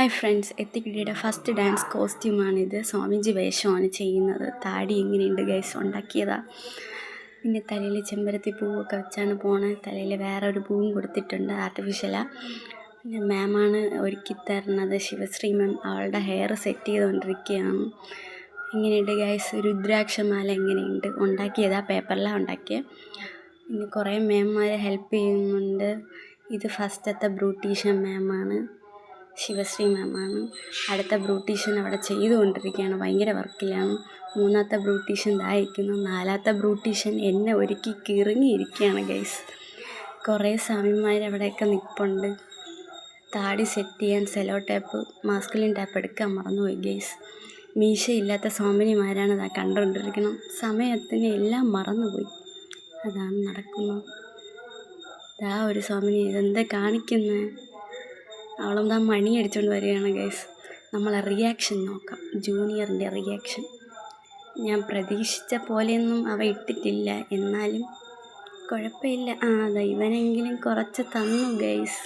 Hi friends, എത്തിക്കിടിയുടെ first dance കോസ്റ്റ്യൂമാണിത്. സ്വാമിജി വേഷമാണ് ചെയ്യുന്നത്. താടി എങ്ങനെയുണ്ട് ഗൈസ്, ഉണ്ടാക്കിയതാ. പിന്നെ തലയിൽ ചെമ്പരത്തി പൂവൊക്കെ വെച്ചാണ് പോണത്. തലയിൽ വേറെ ഒരു പൂവും കൊടുത്തിട്ടുണ്ട്, ആർട്ടിഫിഷ്യലാണ്. പിന്നെ മാമാണ് ഒരുക്കി തരുന്നത്, ശിവശ്രീ മാം. അവളുടെ ഹെയർ സെറ്റ് ചെയ്തുകൊണ്ടിരിക്കുകയാണ്. എങ്ങനെയുണ്ട് ഗൈസ്, രുദ്രാക്ഷമാല എങ്ങനെയുണ്ട്? ഉണ്ടാക്കിയതാ, പേപ്പറിലാണ് ഉണ്ടാക്കിയത്. പിന്നെ കുറേ മാംമാർ ഹെൽപ്പ് ചെയ്യുന്നുണ്ട്. ഇത് ഫസ്റ്റത്തെ ബ്യൂട്ടീഷ്യൻ മാമാണ്, ശിവശ്രീ മാമാണ്. അടുത്ത ബ്യൂട്ടീഷ്യൻ അവിടെ ചെയ്തുകൊണ്ടിരിക്കുകയാണ്, ഭയങ്കര വർക്കിലാണ്. മൂന്നാമത്തെ ബ്യൂട്ടീഷ്യൻ ഇരിക്കുന്നു. നാലാമത്തെ ബ്യൂട്ടീഷ്യൻ എന്നെ ഒരുക്കി കിറങ്ങിയിരിക്കുകയാണ് ഗൈസ്. കുറേ സ്വാമിമാർ അവിടെയൊക്കെ നിൽപ്പുണ്ട്. താടി സെറ്റ് ചെയ്യാൻ സെലോ ടേപ്പ്, മാസ്കിലിൻ ടേപ്പ് എടുക്കാൻ മറന്നുപോയി ഗൈസ്. മീശയില്ലാത്ത സ്വാമിനിമാരാണ് ഇതാ കണ്ടുകൊണ്ടിരിക്കണം. സമയത്തിന് എല്ലാം മറന്നുപോയി, അതാണ് നടക്കുന്നത്. ഇതാ ഒരു സ്വാമിനി, ഇതെന്താ കാണിക്കുന്നത്? അവളെന്താ മണി അടിച്ചുകൊണ്ട് വരികയാണ് ഗൈസ്. നമ്മളെ റിയാക്ഷൻ നോക്കാം, ജൂനിയറിൻ്റെ റിയാക്ഷൻ. ഞാൻ പ്രതീക്ഷിച്ച പോലെയൊന്നും അവ ഇട്ടിട്ടില്ല, എന്നാലും കുഴപ്പമില്ല. അതാ ഇവനെങ്കിലും കുറച്ച് തന്നു ഗൈസ്.